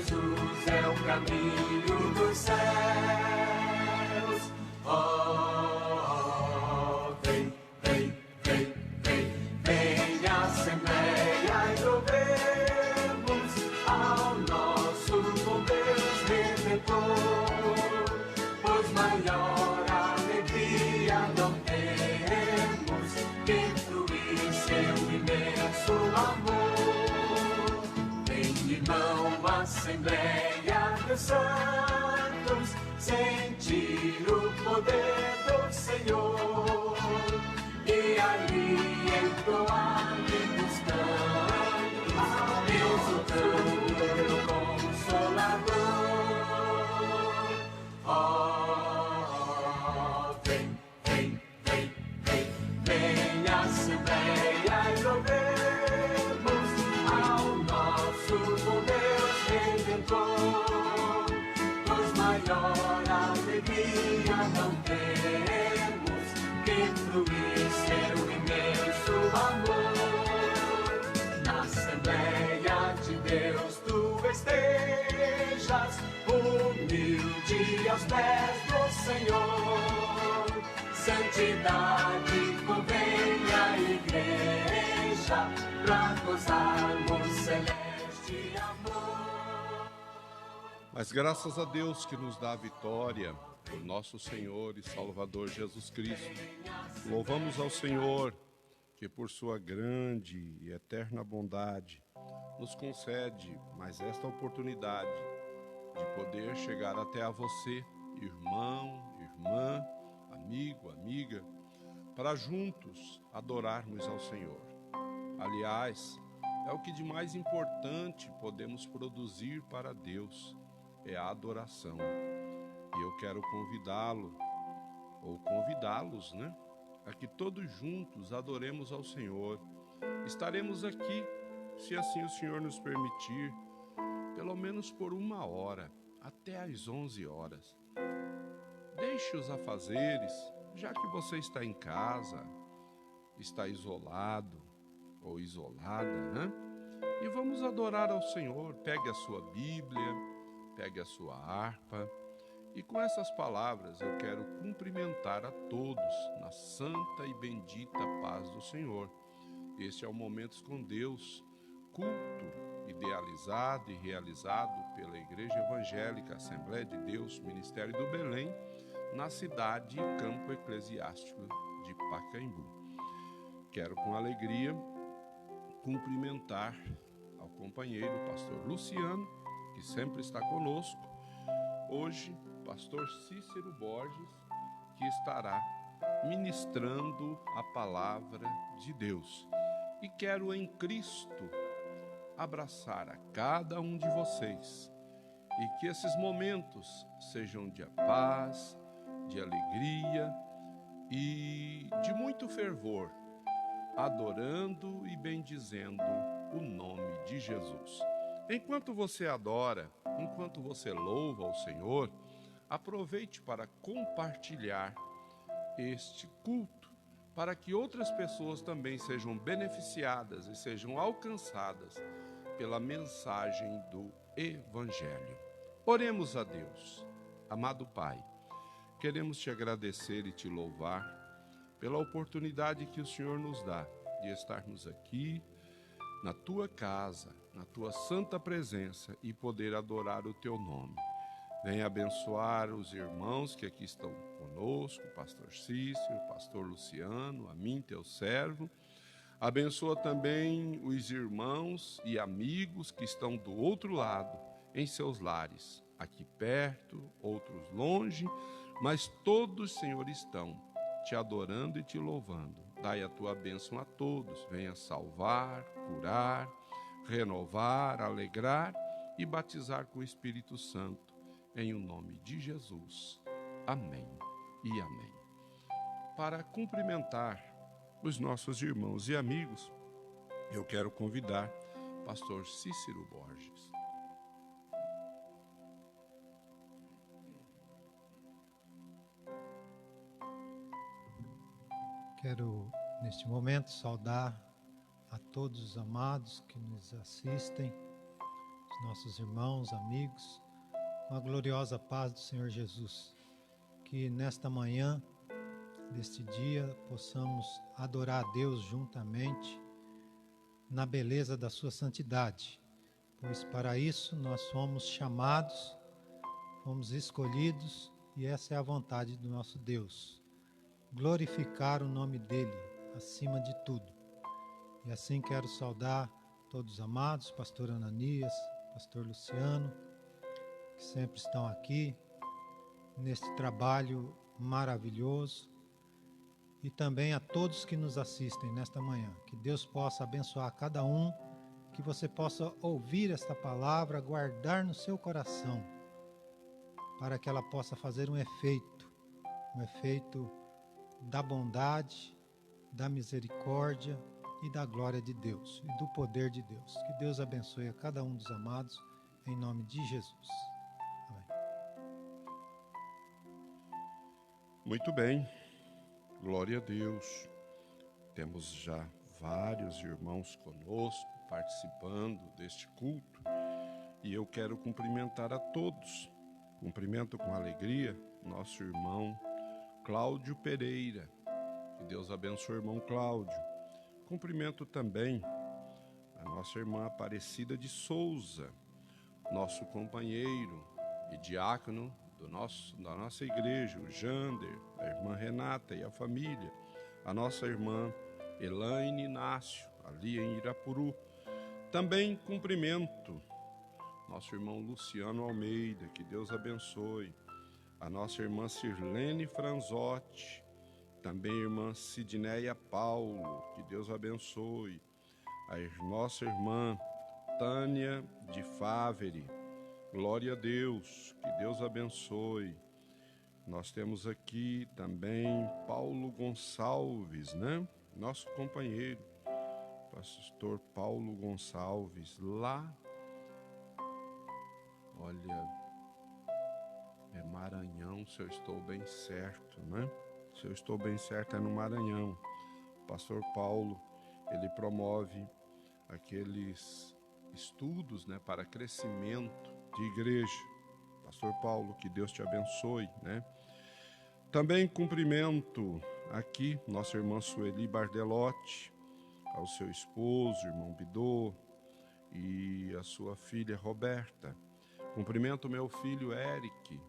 Jesus é o caminho dos céus. Oh, vem, vem, vem, vem, vem à Assembleia e louvemos ao nosso bom Deus Redentor, pois maior alegria não temos que fruir seu imenso amor. Vem, irmão, Assembleia dos Santos, sentir o poder do Senhor, e ali entoar lindos cantos, exultando no Consolador. Oh, vem, vem, vem, vem, vem à Assembleia e louvemos ao nosso bom Deus Redentor, pois maior alegria não temos que fruir seu imenso amor. Na Assembleia de Deus tu estejas, humilde aos pés do Senhor. Santidade convém à igreja, pra gozarmos celeste amor. Mas graças a Deus que nos dá a vitória, por nosso Senhor e Salvador Jesus Cristo. Louvamos ao Senhor, que por sua grande e eterna bondade nos concede mais esta oportunidade de poder chegar até a você, irmão, irmã, amigo, amiga, para juntos adorarmos ao Senhor. Aliás, é o que de mais importante podemos produzir para Deus, é a adoração. E eu quero convidá-lo, ou convidá-los, a que todos juntos adoremos ao Senhor. Estaremos aqui, se assim o Senhor nos permitir, pelo menos por 1 hora, até às 11 horas. Deixe os afazeres, já que você está em casa, está isolado ou isolada, E vamos adorar ao Senhor. Pegue a sua Bíblia, pegue a sua harpa, e com essas palavras eu quero cumprimentar a todos na santa e bendita paz do Senhor. Este é o Momentos com Deus, culto idealizado e realizado pela Igreja Evangélica Assembleia de Deus, Ministério do Belém, na cidade e campo eclesiástico de Pacaembu. Quero com alegria cumprimentar ao companheiro pastor Luciano, que sempre está conosco. Hoje, pastor Cícero Borges, que estará ministrando a palavra de Deus. E quero em Cristo abraçar a cada um de vocês, e que esses momentos sejam de paz, de alegria e de muito fervor, adorando e bendizendo o nome de Jesus. Enquanto você adora, enquanto você louva ao Senhor, aproveite para compartilhar este culto, para que outras pessoas também sejam beneficiadas e sejam alcançadas pela mensagem do Evangelho. Oremos a Deus. Amado Pai, queremos te agradecer e te louvar pela oportunidade que o Senhor nos dá de estarmos aqui na tua casa, na tua santa presença e poder adorar o teu nome. Venha abençoar os irmãos que aqui estão conosco, pastor Cícero, pastor Luciano, a mim, teu servo. Abençoa também os irmãos e amigos que estão do outro lado, em seus lares, aqui perto, outros longe, mas todos, Senhor, estão te adorando e te louvando. Dai a tua bênção a todos, venha salvar, curar, renovar, alegrar e batizar com o Espírito Santo, em o nome de Jesus. Amém e amém. Para cumprimentar os nossos irmãos e amigos, eu quero convidar pastor Cícero Borges. Quero, neste momento, saudar a todos os amados que nos assistem, os nossos irmãos, amigos, com a gloriosa paz do Senhor Jesus. Que nesta manhã, deste dia, possamos adorar a Deus juntamente na beleza da sua santidade, pois para isso nós fomos chamados, fomos escolhidos e essa é a vontade do nosso Deus. Glorificar o nome dele acima de tudo. E assim quero saudar todos os amados, pastor Ananias, pastor Luciano, que sempre estão aqui neste trabalho maravilhoso, e também a todos que nos assistem nesta manhã. Que Deus possa abençoar cada um, que você possa ouvir esta palavra, guardar no seu coração, para que ela possa fazer um efeito da bondade, da misericórdia e da glória de Deus e do poder de Deus. Que Deus abençoe a cada um dos amados, em nome de Jesus. Amém. Muito bem, glória a Deus. Temos já vários irmãos conosco, participando deste culto, e eu quero cumprimentar a todos. Cumprimento com alegria nosso irmão Cláudio Pereira. Que Deus abençoe o irmão Cláudio. Cumprimento também a nossa irmã Aparecida de Souza, nosso companheiro e diácono da nossa igreja, o Jander, a irmã Renata e a família, a nossa irmã Elaine Inácio, ali em Irapuru. Também cumprimento nosso irmão Luciano Almeida, que Deus abençoe, a nossa irmã Sirlene Franzotti, também a irmã Sidneia Paulo, que Deus abençoe, a nossa irmã Tânia de Favre, glória a Deus, que Deus abençoe. Nós temos aqui também Paulo Gonçalves, né? Nosso companheiro, pastor Paulo Gonçalves, lá, olha, é Maranhão, se eu estou bem certo, né? Se eu estou bem certo, é no Maranhão. O pastor Paulo, ele promove aqueles estudos, né, para crescimento de igreja. Pastor Paulo, que Deus te abençoe, né? Também cumprimento aqui nossa irmã Sueli Bardelotti, ao seu esposo, irmão Bidô, e a sua filha Roberta. Cumprimento meu filho Eric,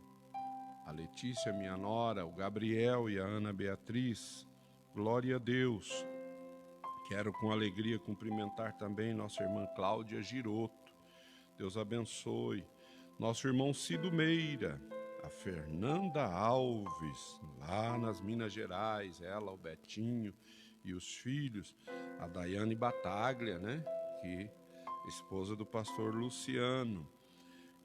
a Letícia, minha nora, o Gabriel e a Ana Beatriz. Glória a Deus. Quero com alegria cumprimentar também nossa irmã Cláudia Giroto. Deus abençoe. Nosso irmão Cido Meira, a Fernanda Alves, lá nas Minas Gerais, ela, o Betinho e os filhos, a Daiane Bataglia, né, que esposa do pastor Luciano.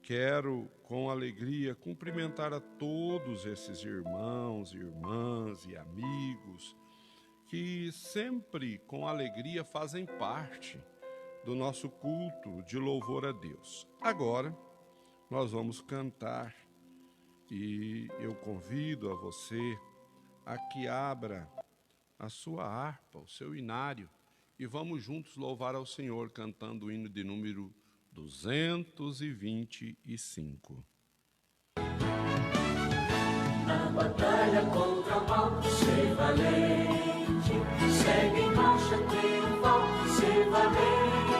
Quero, com alegria, cumprimentar a todos esses irmãos, irmãs e amigos que sempre, com alegria, fazem parte do nosso culto de louvor a Deus. Agora, nós vamos cantar e eu convido a você a que abra a sua harpa, o seu inário, e vamos juntos louvar ao Senhor cantando o hino de número 225. Na batalha contra o mal, ser valente, segue em marcha triunfal, ser valente.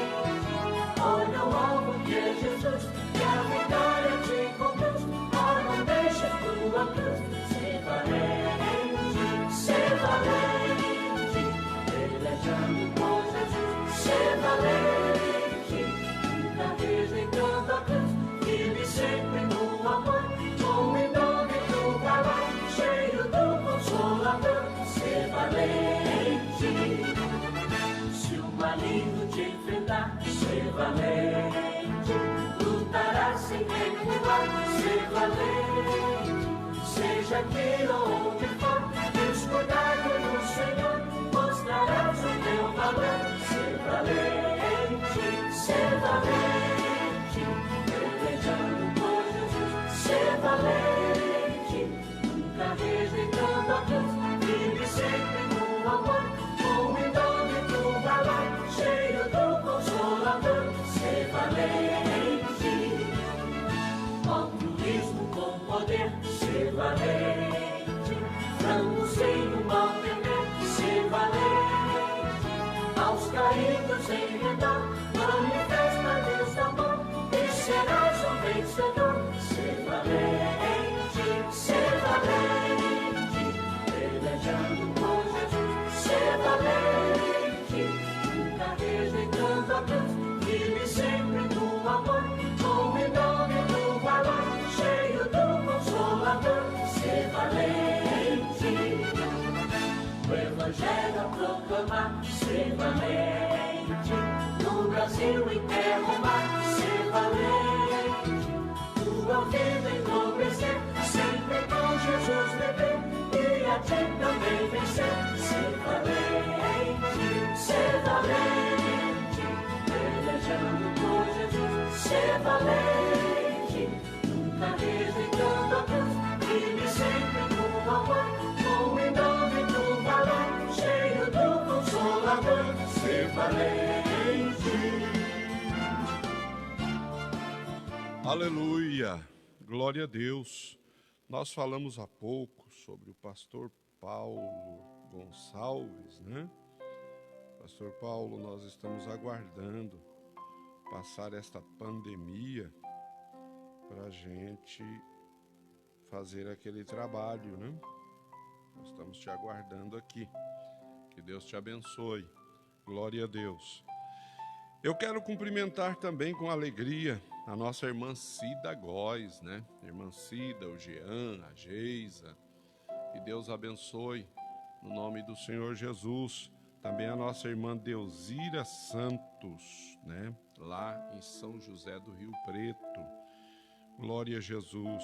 Olha o alvo que é Jesus, que a vitória te conduz. Oh, não deixa tua cruz, ser valente, pelejando com Jesus, ser valente, nunca rejeitando a cruz, firme sempre no amor, com o indômito valor, cheio do Consolador, ser valente. Se o maligno te enfrentar, ser valente, lutará sem recuar, ser valente. Seja aqui ou onde for, escudado no Senhor, mostrarás o teu valor, ser valente, pelejando por Jesus, ser valente, nunca rejeitando a cruz, vive sempre no amor, com o indômito valor, cheio do Consolador, ser valente. mar, ser valente. No Brasil inteiro o mar, ser valente. Tua vida enobrecer, sempre com Jesus viver. E a ti também vencer, ser valente, ser valente. Pelejando por Jesus, ser valente. Nunca rejeitando a cruz, vive sempre com amor. Com em nome do valor, cheio do Consolador, ser valente. Aleluia, glória a Deus. Nós falamos há pouco sobre o pastor Paulo Gonçalves, né? Pastor Paulo, nós estamos aguardando passar esta pandemia para a gente fazer aquele trabalho, né? Nós estamos te aguardando aqui. Que Deus te abençoe. Glória a Deus. Eu quero cumprimentar também com alegria a nossa irmã Cida Góes, né? Irmã Cida, o Jean, a Geisa. Que Deus abençoe no nome do Senhor Jesus. Também a nossa irmã Deusira Santos, né? Lá em São José do Rio Preto. Glória a Jesus.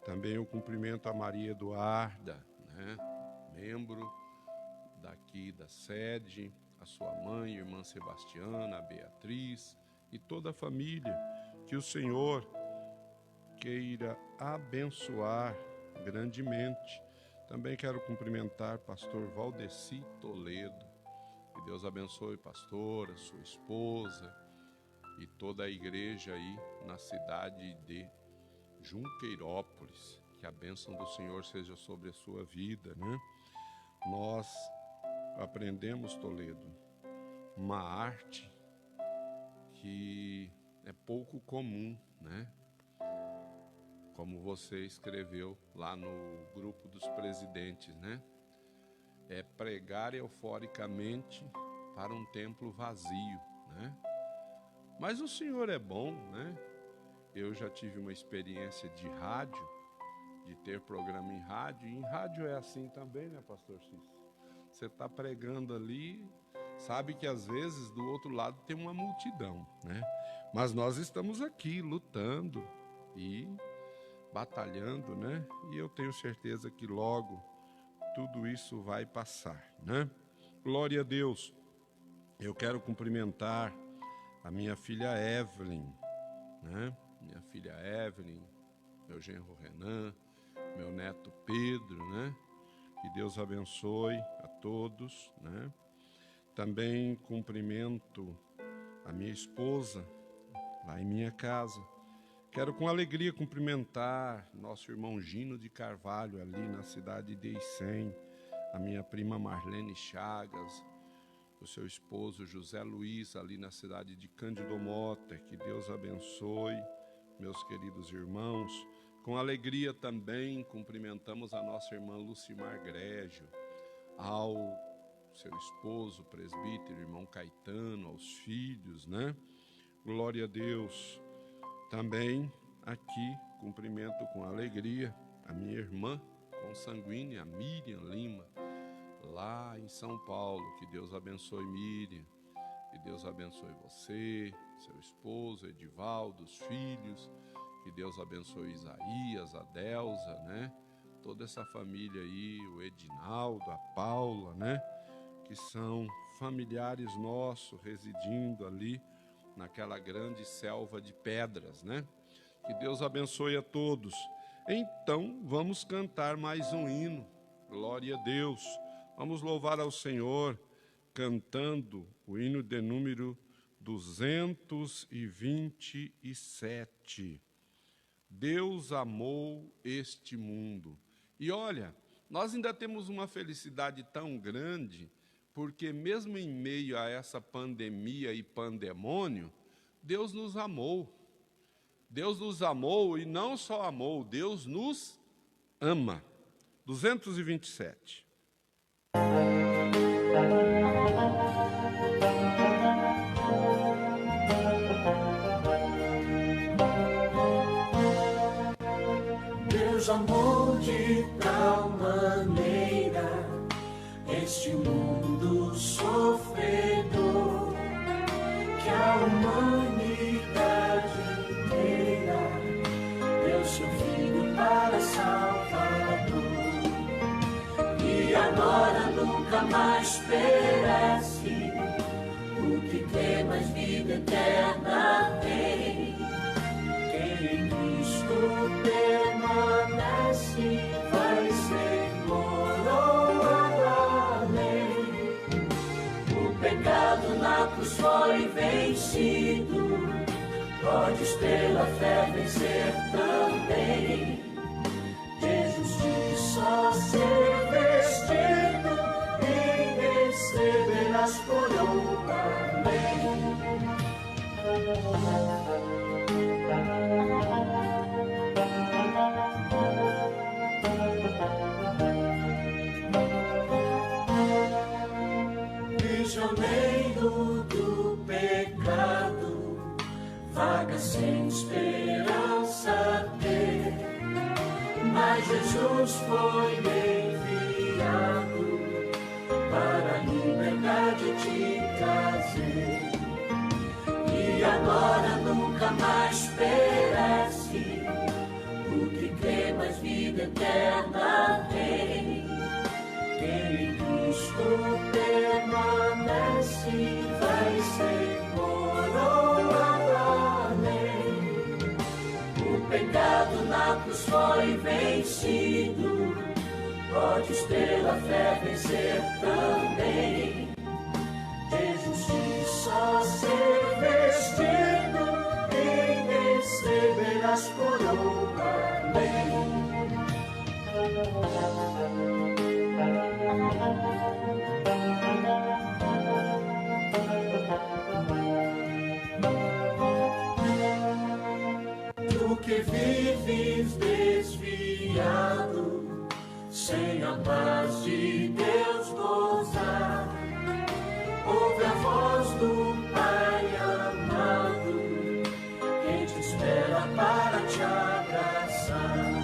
Também eu cumprimento a Maria Eduarda, né? Membro daqui da sede, a sua mãe, a irmã Sebastiana, a Beatriz e toda a família. Que o Senhor queira abençoar grandemente. Também quero cumprimentar pastor Valdeci Toledo. Que Deus abençoe pastora, sua esposa e toda a igreja aí na cidade de Junqueirópolis. Que a bênção do Senhor seja sobre a sua vida, né? Nós aprendemos, Toledo, uma arte que é pouco comum, né? Como você escreveu lá no grupo dos presidentes, né? É pregar euforicamente para um templo vazio, né? Mas o Senhor é bom, né? Eu já tive uma experiência de rádio, de ter programa em rádio, e em rádio é assim também, né, pastor Cícero? Você está pregando ali, sabe que às vezes do outro lado tem uma multidão, né? Mas nós estamos aqui lutando e batalhando, né? E eu tenho certeza que logo tudo isso vai passar, né? Glória a Deus. Eu quero cumprimentar a minha filha Evelyn, né? Minha filha Evelyn, meu genro Renan, meu neto Pedro, né? Que Deus abençoe a todos, né? Também cumprimento a minha esposa lá em minha casa. Quero com alegria cumprimentar nosso irmão Gino de Carvalho ali na cidade de Icém, a minha prima Marlene Chagas, o seu esposo José Luiz ali na cidade de Cândido Mota. Que Deus abençoe, meus queridos irmãos. Com alegria também cumprimentamos a nossa irmã Lucimar Grégio, ao seu esposo, presbítero, irmão Caetano, aos filhos, né? Glória a Deus. Também aqui cumprimento com alegria a minha irmã consanguínea, Miriam Lima, lá em São Paulo. Que Deus abençoe Miriam, que Deus abençoe você, seu esposo Edivaldo, os filhos. Que Deus abençoe Isaías, a Delza, né? Toda essa família aí, o Edinaldo, a Paula, né? Que são familiares nossos residindo ali naquela grande selva de pedras, né? Que Deus abençoe a todos. Então, vamos cantar mais um hino. Glória a Deus. Vamos louvar ao Senhor cantando o hino de número 227. Deus amou este mundo. E olha, nós ainda temos uma felicidade tão grande, porque mesmo em meio a essa pandemia e pandemônio, Deus nos amou. Deus nos amou e não só amou, Deus nos ama. 227. Deus amou de tal maneira este mundo só sofredor, que a humanidade inteira deu seu Filho para Salvador. E agora nunca mais perece o que tem mais vida eterna tem. Quem em Cristo permanece vai ser coroado a lei. O pecado na cruz foi vencido, podes pela fé vencer também. De justiça ser vestido e receberás coroa. Prisioneiro do pecado, vaga sem esperança ter, mas Jesus foi enviado para a liberdade te trazer. E agora nunca mais perece o que crê mais vida eterna tem. Quem em Cristo permanece vai ser coroado a lei. O pecado na cruz foi vencido, podes pela fé vencer também. De justiça ser vestido e receberás coroa. Tu que vives desviado, sem a paz de Deus gozar, ouve a voz do Pai amado, que te espera para te abraçar.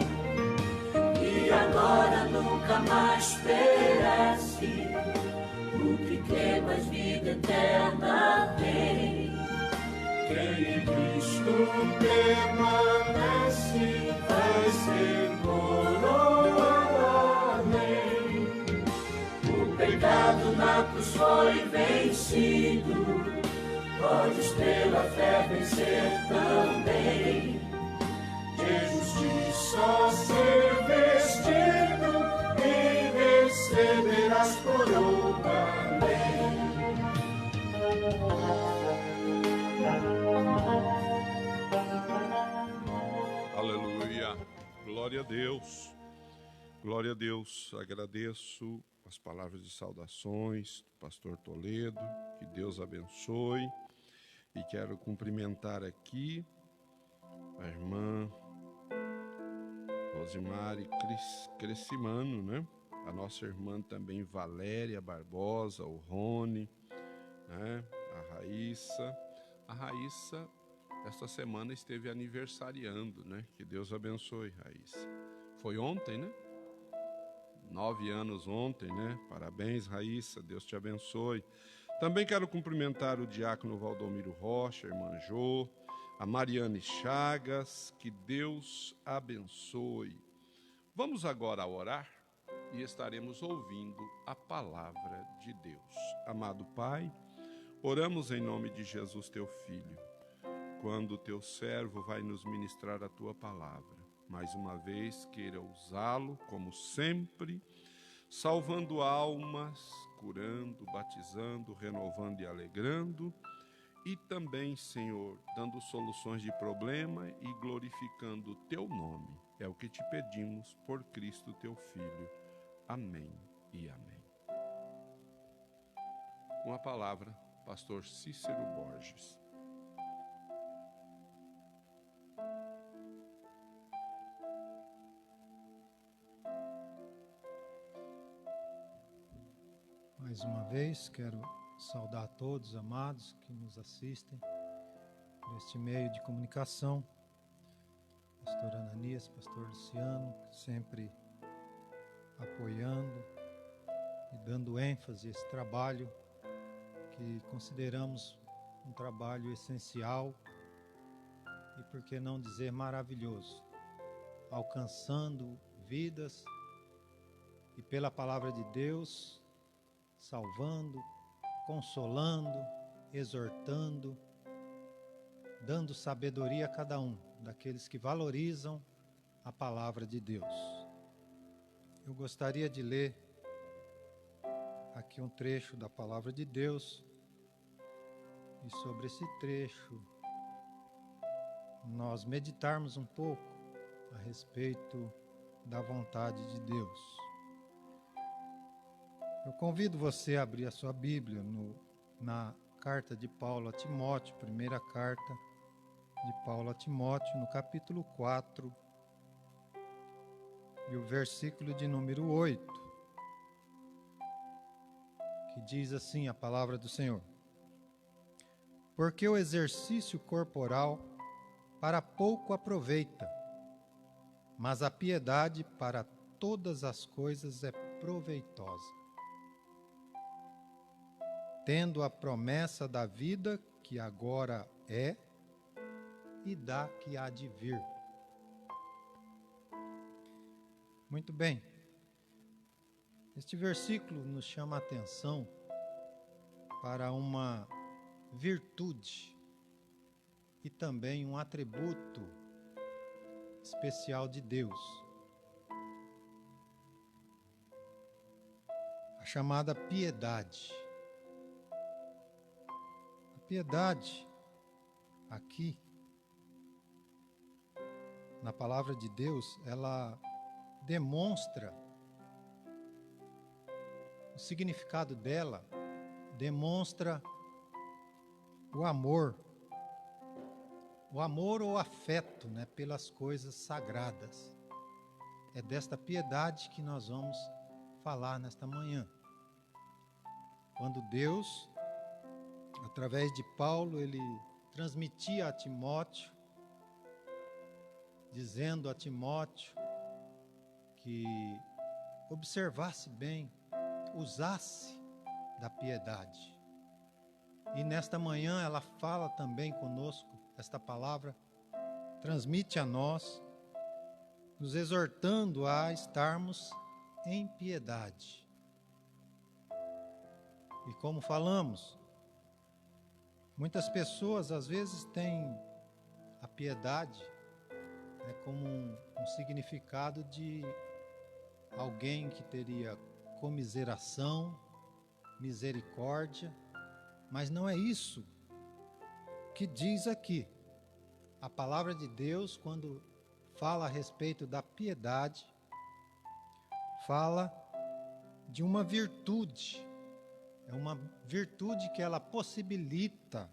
E agora nunca mais perece o que crê mais vida eterna tem. Quem em Cristo permanece vai ser coroado a lei. O pecado na cruz foi vencido, podes pela fé vencer também. De justiça ser vestido e receberás coroa. Aleluia. Glória a Deus. Glória a Deus. Agradeço as palavras de saudações do pastor Toledo. Que Deus abençoe. E quero cumprimentar aqui a irmã Rosimari Crescimano, né? A nossa irmã também Valéria Barbosa, o Rony, né? A Raíssa. A Raíssa, esta semana, esteve aniversariando, né? Que Deus abençoe, Raíssa. Foi ontem, né? 9 anos ontem, né? Parabéns, Raíssa, Deus te abençoe. Também quero cumprimentar o diácono Valdomiro Rocha, a irmã Jô, a Mariane Chagas, que Deus abençoe. Vamos agora orar e estaremos ouvindo a palavra de Deus. Amado Pai, oramos em nome de Jesus, teu Filho, quando o teu servo vai nos ministrar a tua palavra. Mais uma vez, queira usá-lo, como sempre, salvando almas, curando, batizando, renovando e alegrando, e também, Senhor, dando soluções de problema e glorificando o teu nome. É o que te pedimos por Cristo, teu Filho. Amém e amém. Com a palavra, pastor Cícero Borges. Mais uma vez, quero saudar a todos, amados, que nos assistem por este meio de comunicação. Pastor Ananias, pastor Luciano, sempre apoiando e dando ênfase a esse trabalho que consideramos um trabalho essencial e, por que não dizer, maravilhoso, alcançando vidas e, pela palavra de Deus, salvando, consolando, exortando, dando sabedoria a cada um daqueles que valorizam a palavra de Deus. Eu gostaria de ler aqui um trecho da palavra de Deus, e sobre esse trecho nós meditarmos um pouco a respeito da vontade de Deus. Eu convido você a abrir a sua Bíblia na carta de Paulo a Timóteo, primeira carta de Paulo a Timóteo, no capítulo 4, e o versículo de número 8, que diz assim a palavra do Senhor: porque o exercício corporal para pouco aproveita, mas a piedade para todas as coisas é proveitosa, tendo a promessa da vida que agora é e da que há de vir. Muito bem. Este versículo nos chama a atenção para uma virtude e também um atributo especial de Deus, a chamada piedade. A piedade, aqui, na palavra de Deus, ela demonstra, o significado dela demonstra o amor ou afeto, né, pelas coisas sagradas. É desta piedade que nós vamos falar nesta manhã. Quando Deus, através de Paulo, ele transmitia a Timóteo, dizendo a Timóteo que observasse bem, usasse da piedade. E nesta manhã ela fala também conosco, esta palavra transmite a nós, nos exortando a estarmos em piedade. E como falamos, muitas pessoas às vezes têm a piedade, né, como um significado de alguém que teria comiseração, misericórdia, mas não é isso que diz aqui. A palavra de Deus, quando fala a respeito da piedade, fala de uma virtude. É uma virtude que ela possibilita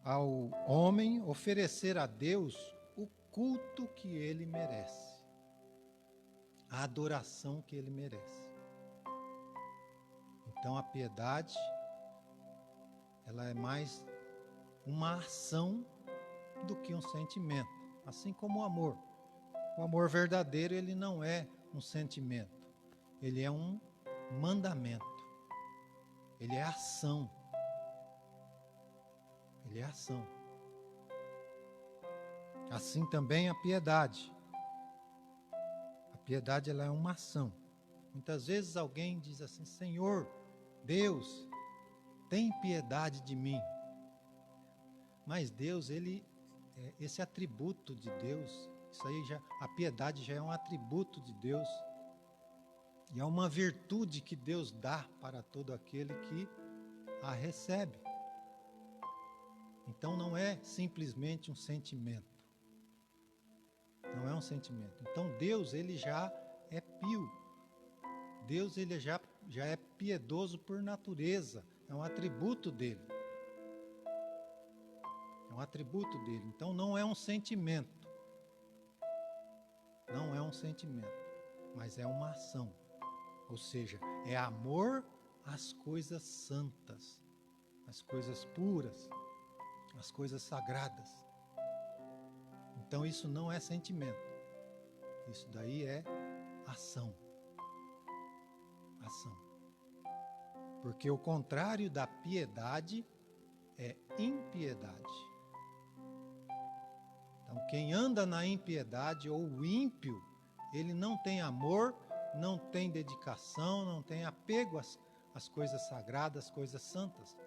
ao homem oferecer a Deus o culto que ele merece, a adoração que ele merece. Então a piedade, ela é mais uma ação do que um sentimento, assim como o amor. O amor verdadeiro, ele não é um sentimento, ele é um mandamento, ele é ação. Ele é ação. Assim também a piedade. A piedade, ela é uma ação. Muitas vezes alguém diz assim: Senhor, Deus, tem piedade de mim. Mas Deus, esse atributo de Deus, isso aí a piedade já é um atributo de Deus. E é uma virtude que Deus dá para todo aquele que a recebe. Então não é simplesmente um sentimento. Não é um sentimento. Então Deus, ele já é pio. Deus, ele já é piedoso por natureza. É um atributo dele. É um atributo dele. Então não é um sentimento. Não é um sentimento. Mas é uma ação. Ou seja, é amor às coisas santas, às coisas puras, as coisas sagradas. Então isso não é sentimento. Isso daí é ação. Ação. Porque o contrário da piedade é impiedade. Então, quem anda na impiedade ou o ímpio, ele não tem amor, não tem dedicação, não tem apego às coisas sagradas, às coisas santas,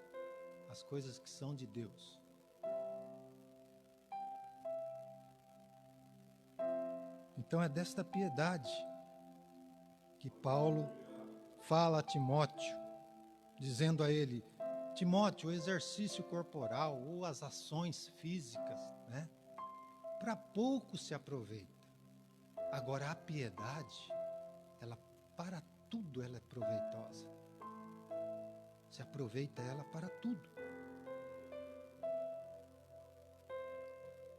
às coisas que são de Deus. Então é desta piedade que Paulo fala a Timóteo, dizendo a ele: Timóteo, o exercício corporal ou as ações físicas, né, para pouco se aproveita. Agora a piedade, ela para tudo ela é proveitosa. Se aproveita ela para tudo.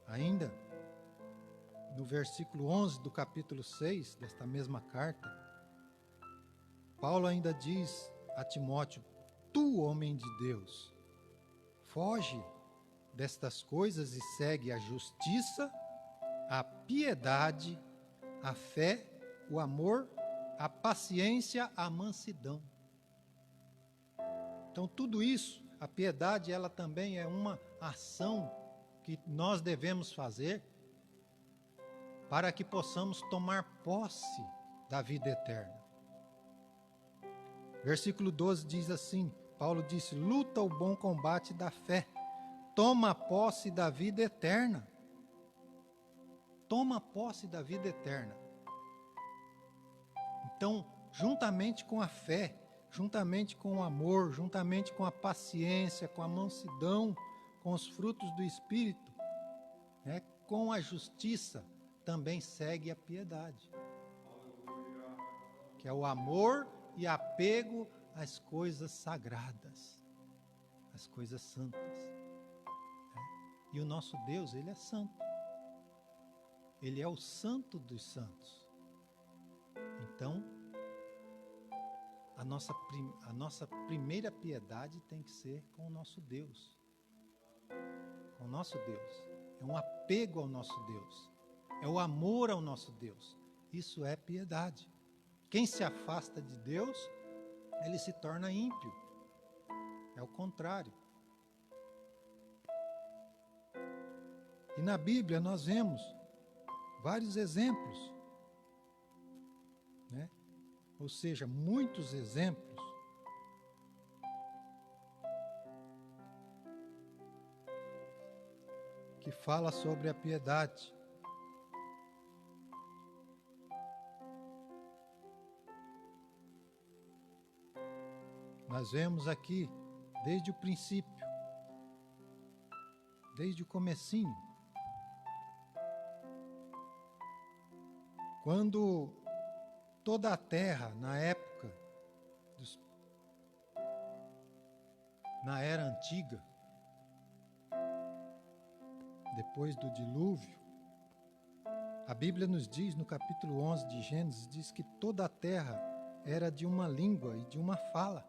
Ainda no versículo 11 do capítulo 6 desta mesma carta, Paulo ainda diz a Timóteo: tu, homem de Deus, foge destas coisas e segue a justiça, a piedade, a fé, o amor, a paciência, a mansidão. Então tudo isso, a piedade, ela também é uma ação que nós devemos fazer para que possamos tomar posse da vida eterna. Versículo 12 diz assim, Paulo disse: luta o bom combate da fé, toma posse da vida eterna. Toma posse da vida eterna. Então, juntamente com a fé, juntamente com o amor, juntamente com a paciência, com a mansidão, com os frutos do Espírito, né, com a justiça, também segue a piedade, que é o amor e apego às coisas sagradas, às coisas santas. E o nosso Deus, Ele é santo. Ele é o santo dos santos. Então, a nossa primeira piedade tem que ser com o nosso Deus. Com o nosso Deus. É um apego ao nosso Deus. É o amor ao nosso Deus. Isso é piedade. Quem se afasta de Deus, ele se torna ímpio. É o contrário. E na Bíblia nós vemos vários exemplos, né? Ou seja, muitos exemplos que fala sobre a piedade. Nós vemos aqui desde o princípio, desde o comecinho, quando toda a terra, na época, na era antiga, depois do dilúvio, a Bíblia nos diz, no capítulo 11 de Gênesis, diz que toda a terra era de uma língua e de uma fala.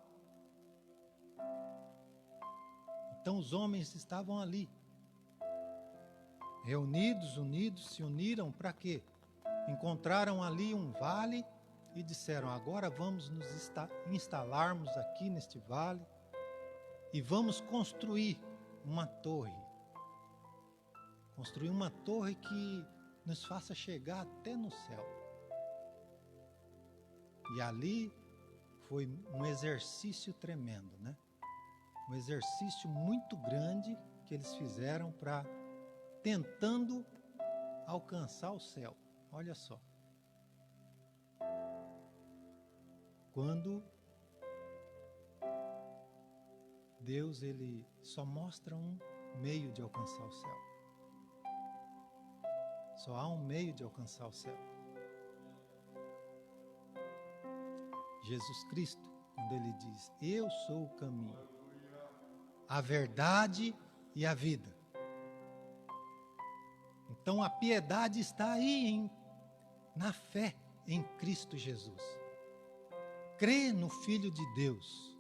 Então os homens estavam ali, reunidos, unidos, se uniram para quê? Encontraram ali um vale e disseram: agora vamos nos instalarmos aqui neste vale e vamos construir uma torre. Construir uma torre que nos faça chegar até no céu. E ali foi um exercício tremendo, né? Um exercício muito grande que eles fizeram para tentando alcançar o céu. Olha só. Quando Deus, ele só mostra um meio de alcançar o céu. Só há um meio de alcançar o céu. Jesus Cristo, quando ele diz: eu sou o caminho, a verdade e a vida. Então a piedade está aí na fé em Cristo Jesus. Crê no Filho de Deus.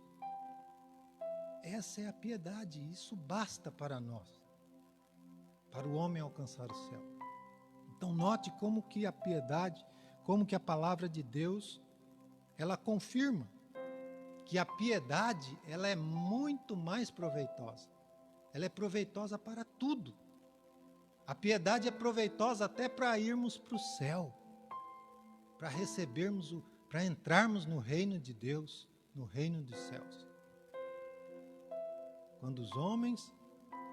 Essa é a piedade, isso basta para nós, para o homem alcançar o céu. Então note como que a piedade, como que a palavra de Deus, ela confirma que a piedade, ela é muito mais proveitosa. Ela é proveitosa para tudo. A piedade é proveitosa até para irmos para o céu, para recebermos, para entrarmos no reino de Deus, no reino dos céus. Quando os homens,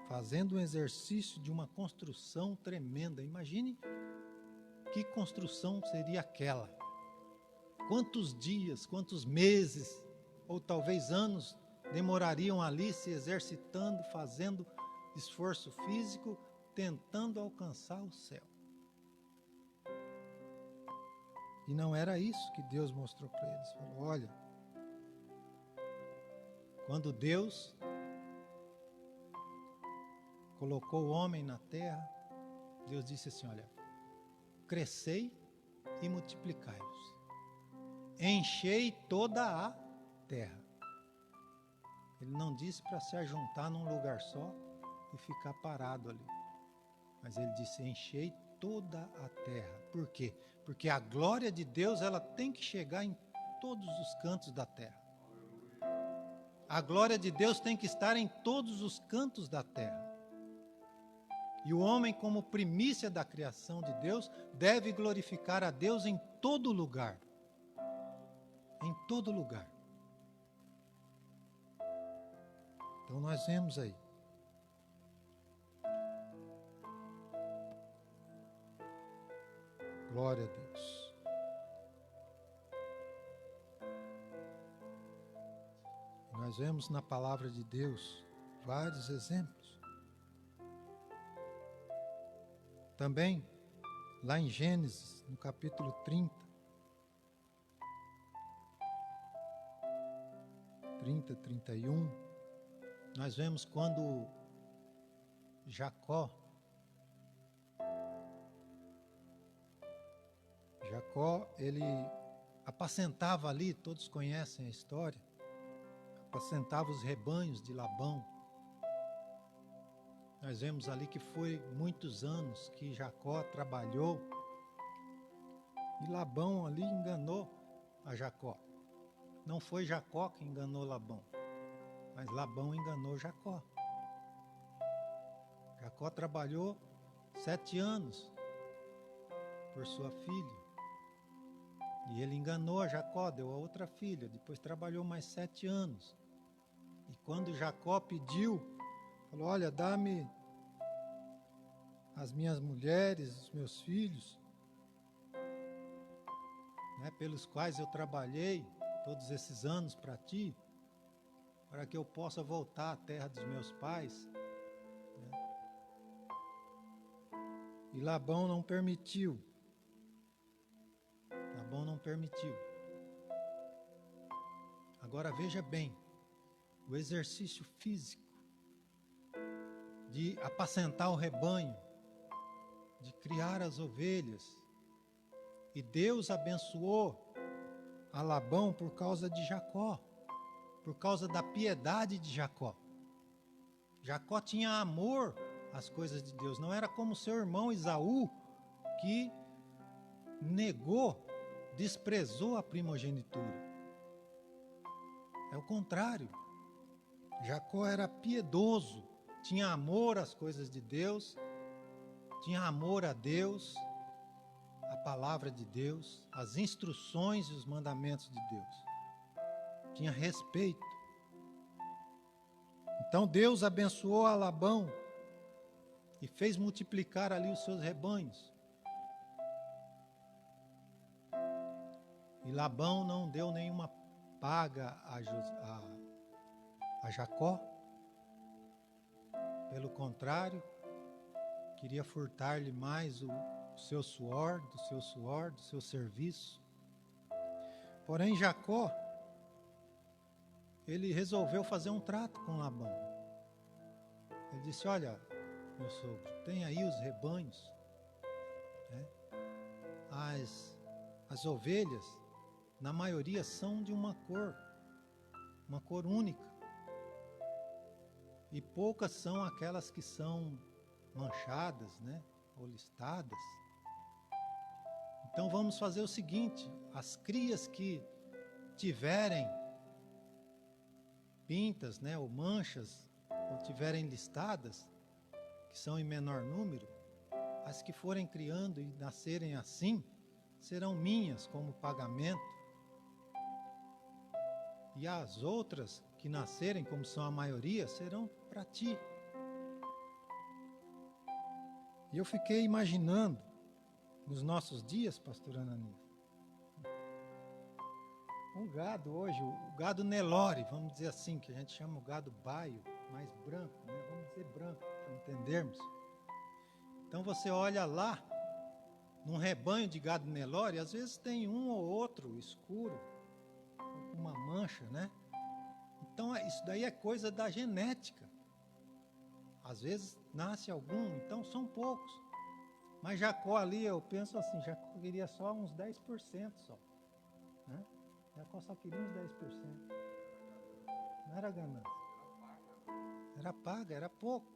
fazendo um exercício de uma construção tremenda, imagine que construção seria aquela. Quantos dias, quantos meses, ou talvez anos, demorariam ali se exercitando, fazendo esforço físico, tentando alcançar o céu. E não era isso que Deus mostrou para eles. Falou, olha, quando Deus colocou o homem na terra, Deus disse assim, olha, crescei e multiplicai-vos, enchei toda a terra. Ele não disse para se ajuntar num lugar só e ficar parado ali, mas ele disse, enchei toda a terra. Por quê? Porque a glória de Deus, ela tem que chegar em todos os cantos da terra. A glória de Deus tem que estar em todos os cantos da terra. E o homem, como primícia da criação de Deus, deve glorificar a Deus em todo lugar. Em todo lugar. Então nós vemos aí. Glória a Deus. Nós vemos na palavra de Deus vários exemplos. Também, lá em Gênesis, no capítulo 30, 31, nós vemos quando Jacó, ele apacentava ali, todos conhecem a história, apacentava os rebanhos de Labão. Nós vemos ali que foi muitos anos que Jacó trabalhou e Labão ali enganou a Jacó. Não foi Jacó que enganou Labão, mas Labão enganou Jacó. Jacó trabalhou 7 anos por sua filha. E ele enganou a Jacó, deu a outra filha. Depois trabalhou mais 7 anos. E quando Jacó pediu, falou, olha, dá-me as minhas mulheres, os meus filhos, né, pelos quais eu trabalhei todos esses anos para ti, para que eu possa voltar à terra dos meus pais. Né? E Labão não permitiu. Labão não permitiu. Agora veja bem, o exercício físico de apacentar o rebanho, de criar as ovelhas. E Deus abençoou a Labão por causa de Jacó, por causa da piedade de Jacó. Jacó tinha amor às coisas de Deus, não era como seu irmão Esaú, que negou, desprezou a primogenitura. É o contrário. Jacó era piedoso, tinha amor às coisas de Deus, tinha amor a Deus, a palavra de Deus, as instruções e os mandamentos de Deus. Tinha respeito. Então Deus abençoou a Labão e fez multiplicar ali os seus rebanhos. E Labão não deu nenhuma paga a Jacó. Pelo contrário, queria furtar-lhe mais o seu suor, do seu serviço. Porém, Jacó, ele resolveu fazer um trato com Labão. Ele disse, olha, meu sogro, tem aí os rebanhos, né? As ovelhas, na maioria, são de uma cor única. E poucas são aquelas que são manchadas, né, ou listadas. Então vamos fazer o seguinte, as crias que tiverem pintas, né, ou manchas, ou tiverem listadas, que são em menor número, as que forem criando e nascerem assim, serão minhas como pagamento. E as outras que nascerem, como são a maioria, serão para ti. E eu fiquei imaginando, nos nossos dias, pastor Ananias, um gado hoje, o gado Nelore, vamos dizer assim, que a gente chama o gado baio, mais branco, né? Vamos dizer branco, para entendermos. Então você olha lá, num rebanho de gado Nelore, às vezes tem um ou outro escuro, com uma mancha, né? Então isso daí é coisa da genética. Às vezes nasce algum, então são poucos. Mas Jacó ali, eu penso assim, Jacó queria só uns 10% só, né? Jacó só queria uns 10%. Não era ganância. Era paga, era pouco.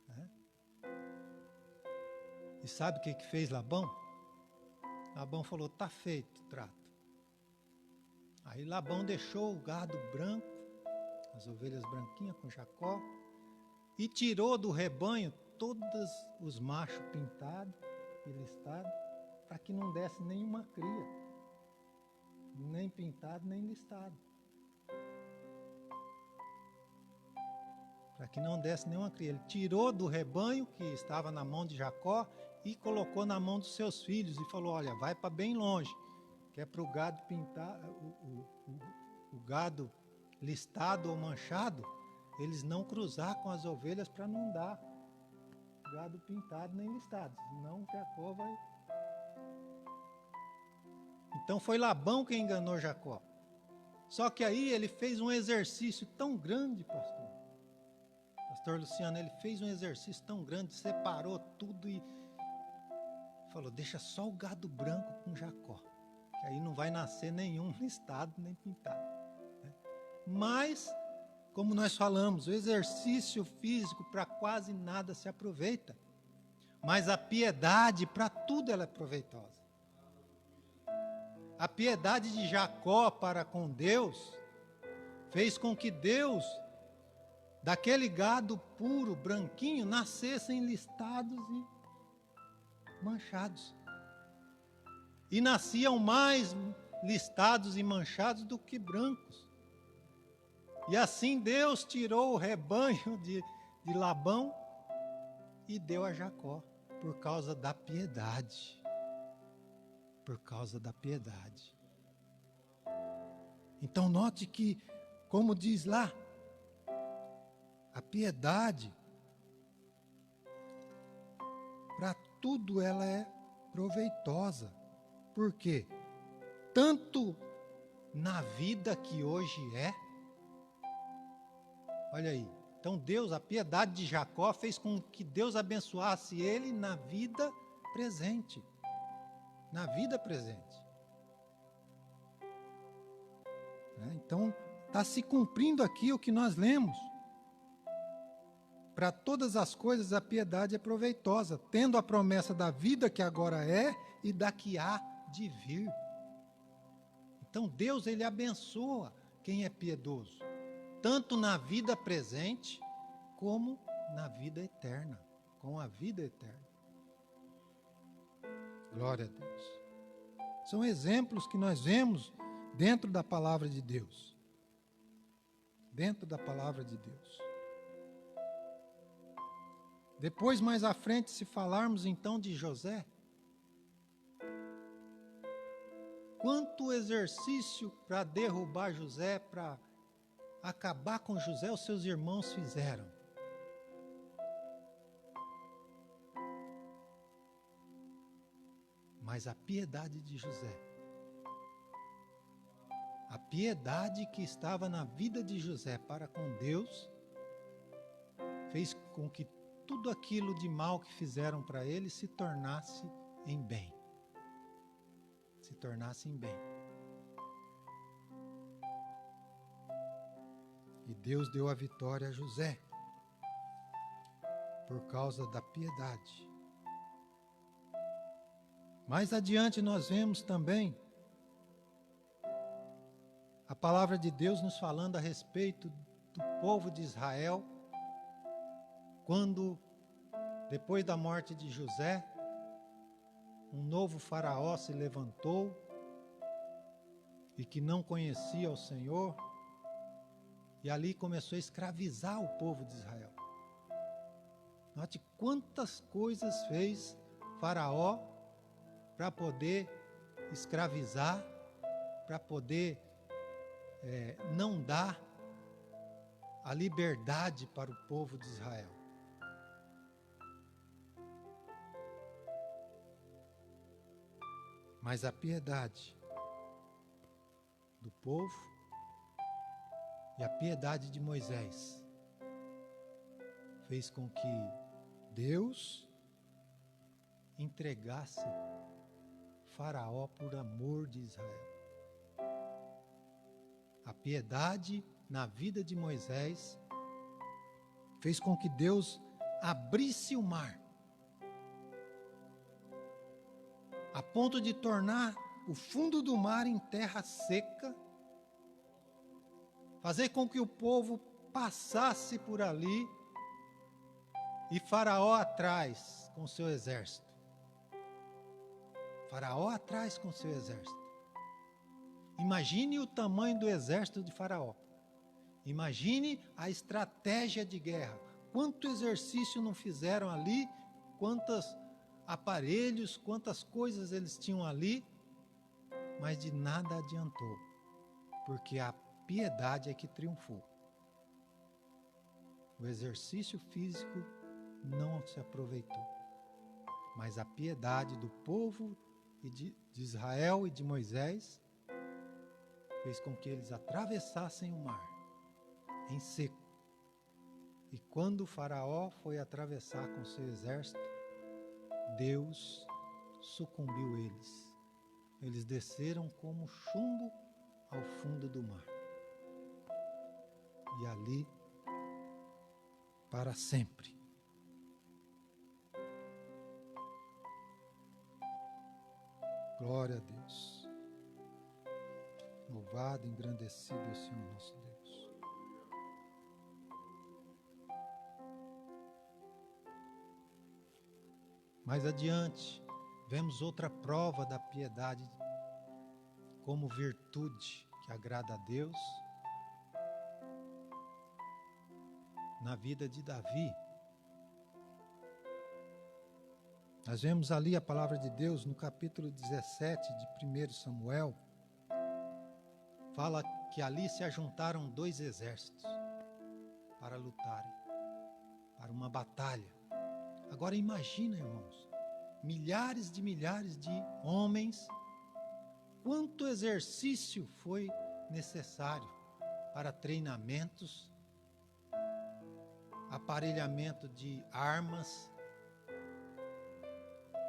Né? E sabe o que fez Labão? Labão falou, tá feito o trato. Aí Labão deixou o gado branco, as ovelhas branquinhas com Jacó, e tirou do rebanho todos os machos pintados e listados, para que não desse nenhuma cria. Nem pintado, nem listado. Para que não desse nenhuma cria. Ele tirou do rebanho que estava na mão de Jacó e colocou na mão dos seus filhos e falou, olha, vai para bem longe, que é para o gado pintar, o gado listado ou manchado, eles não cruzar com as ovelhas para não dar gado pintado nem listado, senão Jacó vai... Então foi Labão quem enganou Jacó. Só que aí ele fez um exercício tão grande, pastor Luciano, ele fez um exercício tão grande, separou tudo e falou, deixa só o gado branco com Jacó, que aí não vai nascer nenhum listado nem pintado. Mas, como nós falamos, o exercício físico para quase nada se aproveita, mas a piedade para tudo ela é proveitosa. A piedade de Jacó para com Deus fez com que Deus, daquele gado puro, branquinho, nascessem listados e manchados. E nasciam mais listados e manchados do que brancos. E assim Deus tirou o rebanho de Labão e deu a Jacó, por causa da piedade. Por causa da piedade. Então note que, como diz lá, a piedade, para tudo ela é proveitosa. Por quê? Tanto na vida que hoje é, olha aí, então Deus, a piedade de Jacó fez com que Deus abençoasse ele na vida presente. Na vida presente. Então, está se cumprindo aqui o que nós lemos. Para todas as coisas a piedade é proveitosa, tendo a promessa da vida que agora é e da que há de vir. Então Deus, ele abençoa quem é piedoso, tanto na vida presente como na vida eterna, com a vida eterna. Glória a Deus. São exemplos que nós vemos dentro da palavra de Deus. Dentro da palavra de Deus. Depois, mais à frente, se falarmos então de José, quanto exercício para derrubar José, para acabar com José, os seus irmãos fizeram. Mas a piedade de José, a piedade que estava na vida de José para com Deus, fez com que tudo aquilo de mal que fizeram para ele se tornasse em bem. Se tornasse em bem. E Deus deu a vitória a José, por causa da piedade. Mais adiante nós vemos também a palavra de Deus nos falando a respeito do povo de Israel, quando, depois da morte de José, um novo faraó se levantou e que não conhecia o Senhor, e ali começou a escravizar o povo de Israel. Note quantas coisas fez Faraó para poder escravizar, para poder não dar a liberdade para o povo de Israel. Mas a piedade do povo e a piedade de Moisés fez com que Deus entregasse Faraó por amor de Israel. A piedade na vida de Moisés fez com que Deus abrisse o mar, a ponto de tornar o fundo do mar em terra seca, fazer com que o povo passasse por ali e Faraó atrás com seu exército. Faraó atrás com seu exército. Imagine o tamanho do exército de Faraó. Imagine a estratégia de guerra. Quanto exercício não fizeram ali, quantos aparelhos, quantas coisas eles tinham ali, mas de nada adiantou, porque a piedade é que triunfou. O exercício físico não se aproveitou, mas a piedade do povo de Israel e de Moisés fez com que eles atravessassem o mar em seco. E quando o Faraó foi atravessar com seu exército, Deus sucumbiu eles. Eles desceram como chumbo ao fundo do mar. E ali, para sempre, glória a Deus. Louvado, engrandecido é o Senhor nosso Deus. Mais adiante, vemos outra prova da piedade como virtude que agrada a Deus na vida de Davi. Nós vemos ali a palavra de Deus no capítulo 17 de 1 Samuel, fala que ali se ajuntaram dois exércitos para lutarem, para uma batalha. Agora imagina, irmãos, milhares de homens, quanto exercício foi necessário para treinamentos, aparelhamento de armas,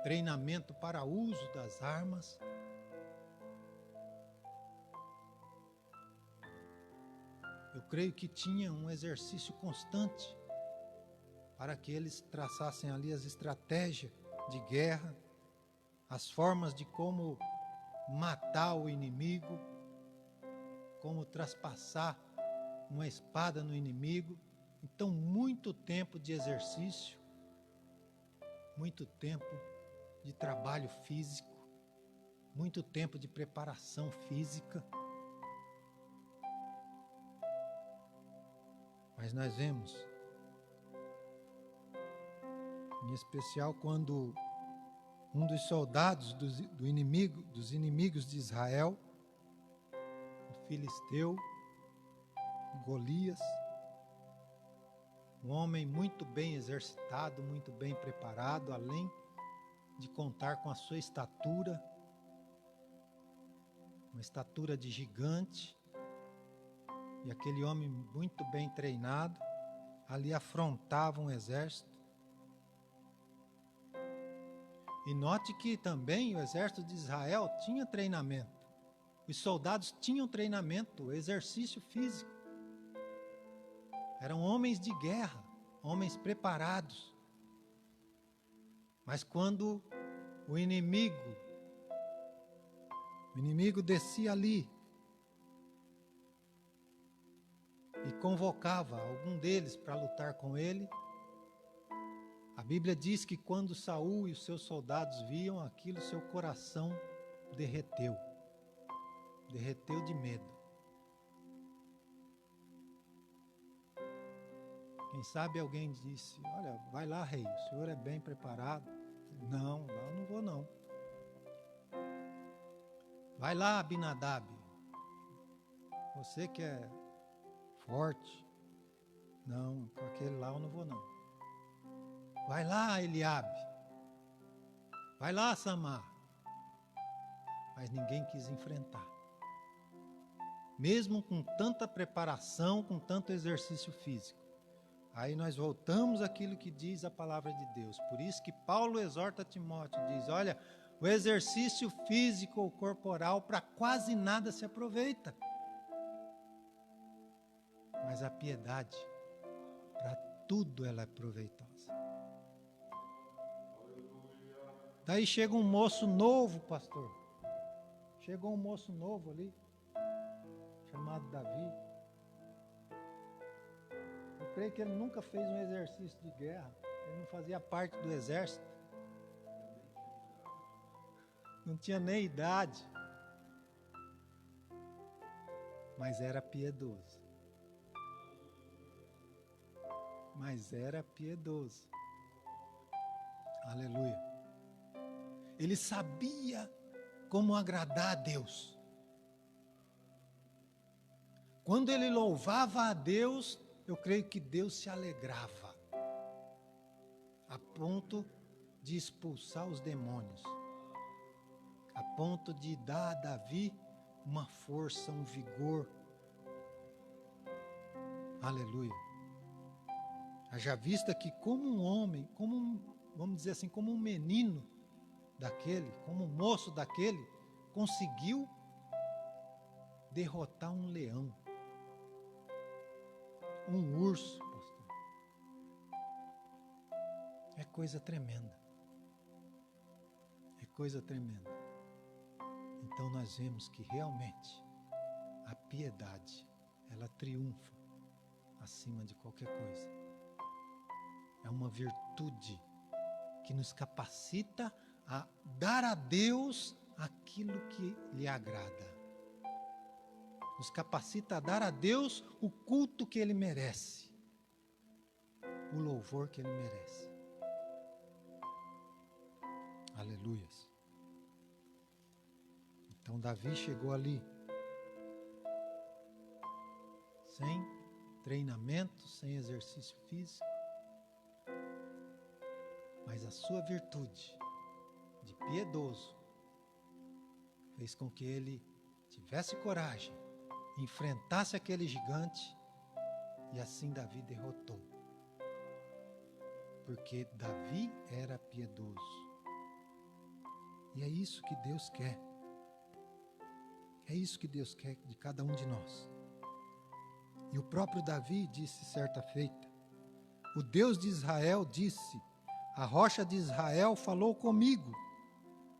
treinamento para uso das armas. Eu creio que tinha um exercício constante para que eles traçassem ali as estratégias de guerra, as formas de como matar o inimigo, como traspassar uma espada no inimigo. Então, muito tempo de exercício, muito tempo de trabalho físico, muito tempo de preparação física. Mas nós vemos, em especial quando um dos soldados dos inimigos de Israel, o filisteu, Golias, um homem muito bem exercitado, muito bem preparado, além de contar com a sua estatura, uma estatura de gigante, e aquele homem muito bem treinado, ali afrontava um exército. E note que também o exército de Israel tinha treinamento. Os soldados tinham treinamento, exercício físico. Eram homens de guerra, homens preparados. Mas quando o inimigo descia ali e convocava algum deles para lutar com ele, a Bíblia diz que quando Saul e os seus soldados viam aquilo, seu coração derreteu de medo. Quem sabe alguém disse: olha, vai lá, rei, o senhor é bem preparado. Não, lá eu não vou não. Vai lá, Abinadab, você que é forte. Não, com aquele lá eu não vou não. Vai lá, Eliabe. Vai lá, Samar. Mas ninguém quis enfrentar. Mesmo com tanta preparação, com tanto exercício físico. Aí nós voltamos àquilo que diz a palavra de Deus. Por isso que Paulo exorta Timóteo, diz: olha, o exercício físico ou corporal para quase nada se aproveita. Mas a piedade, para tudo ela é proveitosa. Daí chega um moço novo, pastor. Chegou um moço novo ali, chamado Davi. Eu creio que ele nunca fez um exercício de guerra. Ele não fazia parte do exército. Não tinha nem idade. Mas era piedoso. Aleluia. Ele sabia como agradar a Deus. Quando ele louvava a Deus, eu creio que Deus se alegrava, a ponto de expulsar os demônios, a ponto de dar a Davi uma força, um vigor. Aleluia. Haja vista que como um homem, vamos dizer assim, como um menino daquele, como um moço daquele, conseguiu derrotar um leão, um urso, pastor. É coisa tremenda. É coisa tremenda. Então nós vemos que realmente a piedade, ela triunfa acima de qualquer coisa. É uma virtude que nos capacita a dar a Deus aquilo que lhe agrada. Nos capacita a dar a Deus o culto que Ele merece, o louvor que Ele merece. Aleluias. Então Davi chegou ali, sem treinamento, sem exercício físico, mas a sua virtude de piedoso fez com que ele tivesse coragem, enfrentasse aquele gigante, e assim Davi derrotou. Porque Davi era piedoso. E é isso que Deus quer. É isso que Deus quer de cada um de nós. E o próprio Davi disse certa feita: o Deus de Israel disse, a rocha de Israel falou comigo.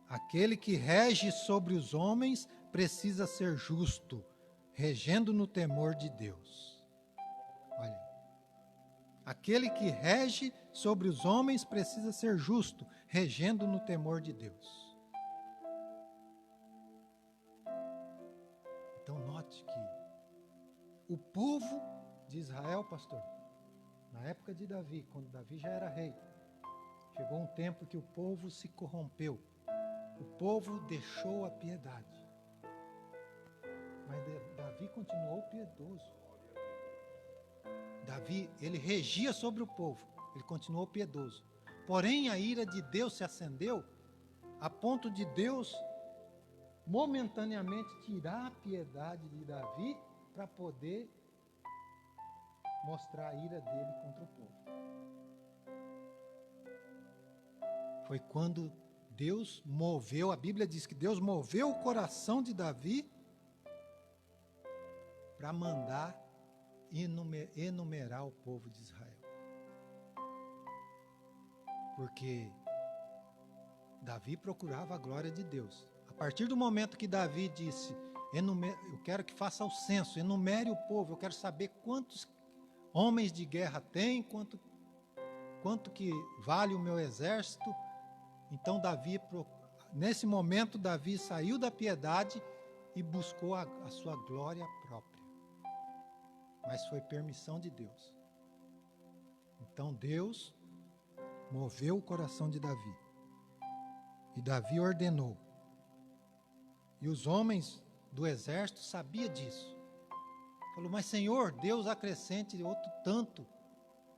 Aquele que rege sobre os homens precisa ser justo, regendo no temor de Deus. Olha, aquele que rege sobre os homens precisa ser justo, regendo no temor de Deus. Então note que o povo de Israel, pastor, na época de Davi, quando Davi já era rei, chegou um tempo que o povo se corrompeu. O povo deixou a piedade. Mas Davi continuou piedoso. Davi, ele regia sobre o povo. Ele continuou piedoso. Porém, a ira de Deus se acendeu a ponto de Deus momentaneamente tirar a piedade de Davi para poder mostrar a ira dele contra o povo. Foi quando Deus moveu, a Bíblia diz que Deus moveu o coração de Davi para mandar enumerar o povo de Israel. Porque Davi procurava a glória de Deus. A partir do momento que Davi disse, eu quero que faça o censo, enumere o povo, eu quero saber quantos homens de guerra tem, quanto que vale o meu exército. Então nesse momento Davi saiu da piedade e buscou a sua glória própria. Mas foi permissão de Deus. Então Deus moveu o coração de Davi. E Davi ordenou. E os homens do exército sabiam disso. Falou, mas Senhor, Deus acrescente outro tanto,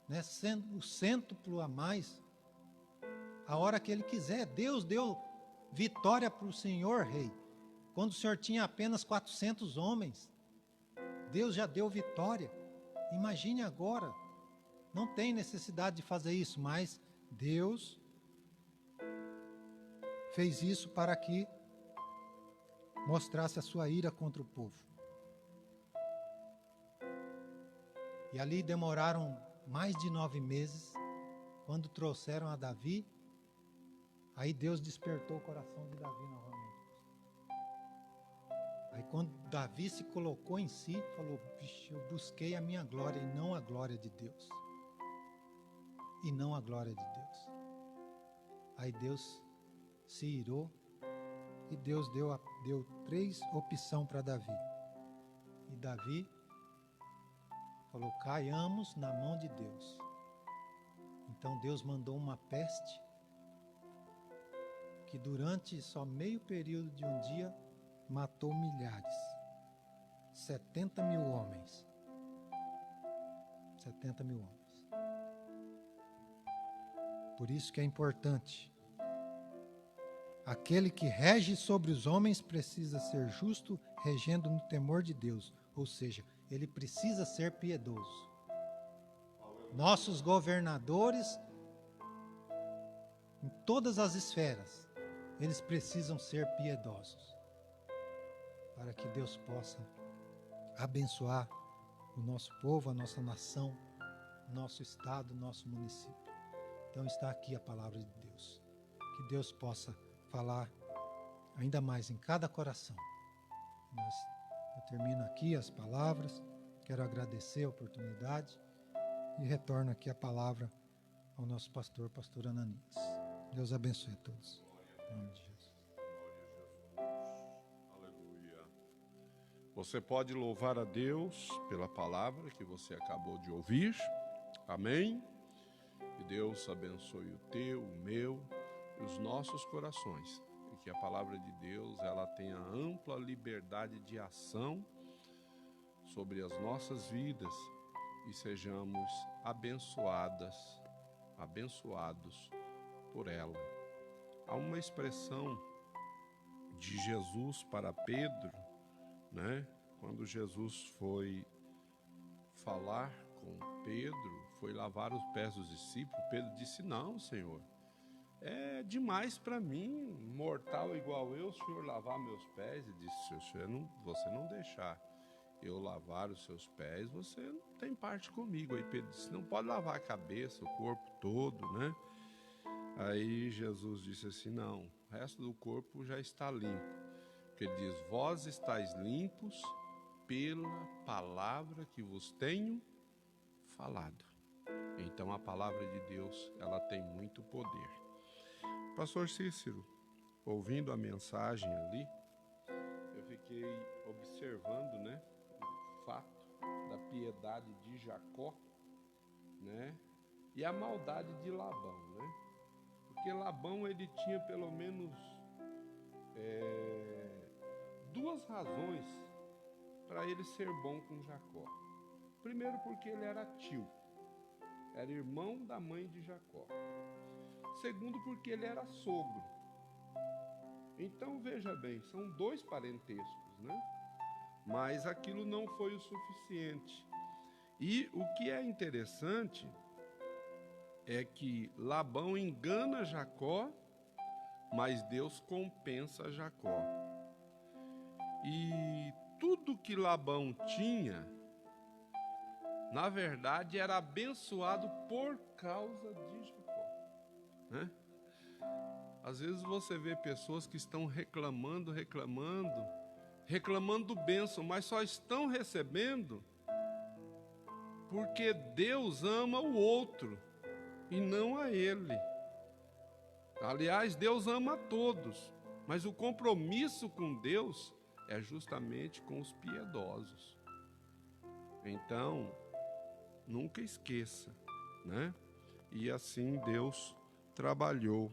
né, sendo o cêntuplo a mais, a hora que Ele quiser. Deus deu vitória para o Senhor, rei, quando o Senhor tinha apenas 400 homens. Deus já deu vitória. Imagine agora. Não tem necessidade de fazer isso, mas Deus fez isso para que mostrasse a sua ira contra o povo. E ali demoraram mais de 9 meses. Quando trouxeram a Davi, aí Deus despertou o coração de Davi novamente. Aí quando Davi se colocou em si, falou, vixe, eu busquei a minha glória e não a glória de Deus. E não a glória de Deus. Aí Deus se irou e Deus deu 3 opções para Davi. E Davi falou, caiamos na mão de Deus. Então Deus mandou uma peste que durante só meio período de um dia matou milhares. 70 mil homens. 70 mil homens. Por isso que é importante. Aquele que rege sobre os homens precisa ser justo, regendo no temor de Deus. Ou seja, ele precisa ser piedoso. Nossos governadores, em todas as esferas, eles precisam ser piedosos. Para que Deus possa abençoar o nosso povo, a nossa nação, nosso estado, nosso município. Então está aqui a palavra de Deus. Que Deus possa falar ainda mais em cada coração. Eu termino aqui as palavras, quero agradecer a oportunidade e retorno aqui a palavra ao nosso pastor Ananias. Deus abençoe a todos. Em nome de Jesus. Aleluia. Você pode louvar a Deus pela palavra que você acabou de ouvir. Amém? Que Deus abençoe o teu, o meu e os nossos corações. E que a palavra de Deus ela tenha ampla liberdade de ação sobre as nossas vidas e sejamos abençoados por ela. Há uma expressão de Jesus para Pedro, né? Quando Jesus foi falar com Pedro, foi lavar os pés dos discípulos, Pedro disse, não, Senhor, é demais para mim, mortal igual eu, o Senhor lavar meus pés. E disse, se você não deixar eu lavar os seus pés, você não tem parte comigo. Aí Pedro disse, não pode lavar a cabeça, o corpo todo, né? Aí Jesus disse assim, não, o resto do corpo já está limpo. Porque ele diz, vós estáis limpos pela palavra que vos tenho falado. Então a palavra de Deus, ela tem muito poder. Pastor Cícero, ouvindo a mensagem ali, eu fiquei observando, né, o fato da piedade de Jacó, né, e a maldade de Labão, né? Porque Labão, ele tinha pelo menos 2 razões para ele ser bom com Jacó. Primeiro, porque ele era tio, era irmão da mãe de Jacó. Segundo, porque ele era sogro. Então, veja bem, são 2 parentescos, né? Mas aquilo não foi o suficiente. E o que é interessante é que Labão engana Jacó, mas Deus compensa Jacó. E tudo que Labão tinha, na verdade, era abençoado por causa de Jacó, né? Às vezes você vê pessoas que estão reclamando, reclamando bênção, mas só estão recebendo porque Deus ama o outro e não a ele. Aliás, Deus ama a todos, mas o compromisso com Deus é justamente com os piedosos. Então, nunca esqueça, né? E assim Deus trabalhou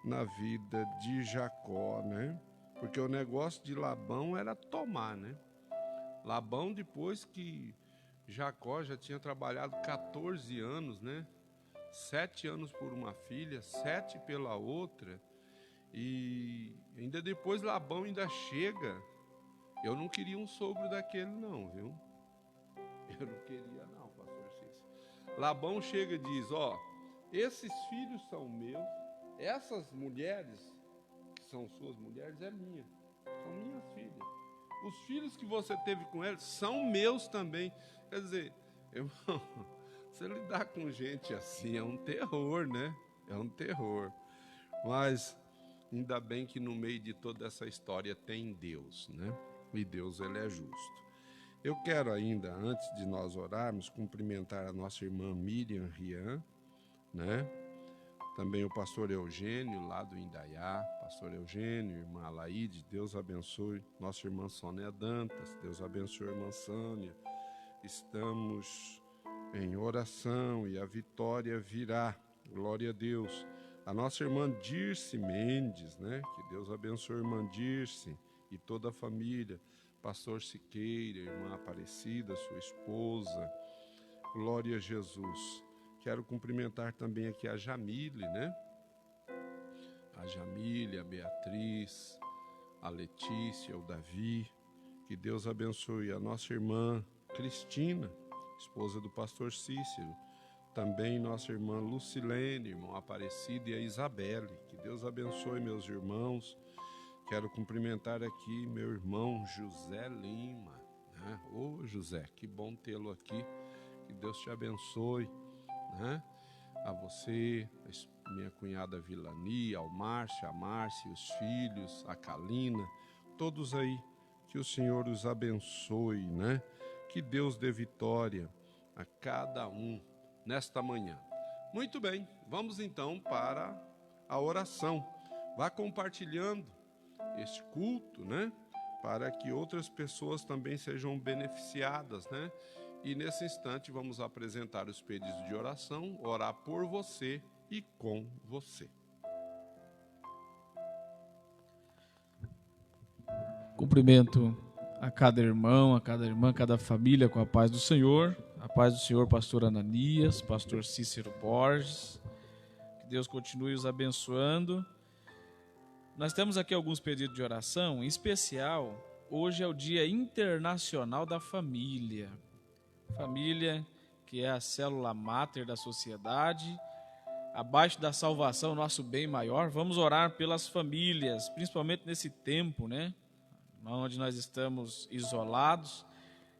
na vida de Jacó, né? Porque o negócio de Labão era tomar, né? Labão, depois que Jacó já tinha trabalhado 14 anos, né? 7 anos por uma filha, 7 pela outra. E ainda depois Labão ainda chega. Eu não queria um sogro daquele não, viu? Eu não queria não, pastor Cícero. Labão chega e diz, ó, esses filhos são meus, essas mulheres são suas mulheres, é minha, são minhas filhas. Os filhos que você teve com eles são meus também. Quer dizer, irmão, você lidar com gente assim é um terror, né? É um terror. Mas ainda bem que no meio de toda essa história tem Deus, né? E Deus, ele é justo. Eu quero ainda, antes de nós orarmos, cumprimentar a nossa irmã Miriam Rian, né? Também o pastor Eugênio, lá do Indaiá, pastor Eugênio, irmã Alaide, Deus abençoe. Nossa irmã Sônia Dantas, Deus abençoe a irmã Sânia. Estamos em oração e a vitória virá, glória a Deus. A nossa irmã Dirce Mendes, né? Que Deus abençoe a irmã Dirce e toda a família. Pastor Siqueira, irmã Aparecida, sua esposa, glória a Jesus. Quero cumprimentar também aqui a Jamile, né? A Jamile, a Beatriz, a Letícia, o Davi. Que Deus abençoe a nossa irmã Cristina, esposa do pastor Cícero. Também nossa irmã Lucilene, irmão Aparecida, e a Isabelle. Que Deus abençoe meus irmãos. Quero cumprimentar aqui meu irmão José Lima, né? Ô José, que bom tê-lo aqui. Que Deus te abençoe. Né? A você, a minha cunhada Vilani, ao Márcio, a Márcia, os filhos, a Kalina, todos aí, que o Senhor os abençoe, né? Que Deus dê vitória a cada um nesta manhã. Muito bem, vamos então para a oração. Vá compartilhando este culto, né? Para que outras pessoas também sejam beneficiadas, né? E nesse instante vamos apresentar os pedidos de oração, orar por você e com você. Cumprimento a cada irmão, a cada irmã, a cada família com a paz do Senhor. A paz do Senhor, pastor Ananias, pastor Cícero Borges. Que Deus continue os abençoando. Nós temos aqui alguns pedidos de oração, em especial, hoje é o Dia Internacional da Família. Família, que é a célula máter da sociedade, abaixo da salvação, nosso bem maior. Vamos orar pelas famílias, principalmente nesse tempo, né? Onde nós estamos isolados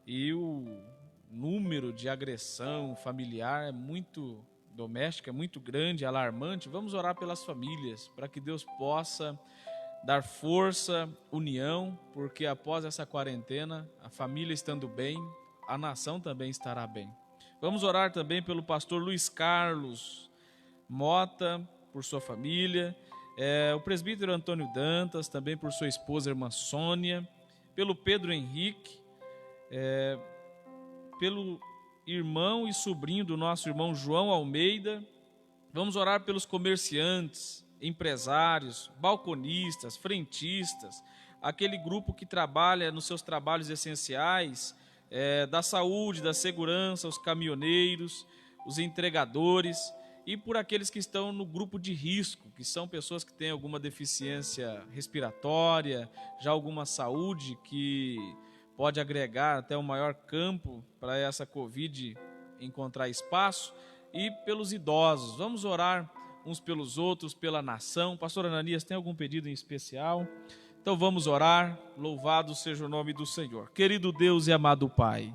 e o número de agressão familiar é muito doméstica, é muito grande, alarmante. Vamos orar pelas famílias, para que Deus possa dar força, união, porque após essa quarentena, a família estando bem, a nação também estará bem. Vamos orar também pelo pastor Luiz Carlos Mota, por sua família, o presbítero Antônio Dantas, também por sua esposa, irmã Sônia, pelo Pedro Henrique, pelo irmão e sobrinho do nosso irmão João Almeida. Vamos orar pelos comerciantes, empresários, balconistas, frentistas, aquele grupo que trabalha nos seus trabalhos essenciais, da saúde, da segurança, os caminhoneiros, os entregadores, e por aqueles que estão no grupo de risco, que são pessoas que têm alguma deficiência respiratória, já alguma saúde que pode agregar até um maior campo para essa Covid encontrar espaço, e pelos idosos. Vamos orar uns pelos outros, pela nação. Pastor Ananias, tem algum pedido em especial? Então vamos orar. Louvado seja o nome do Senhor. Querido Deus e amado Pai,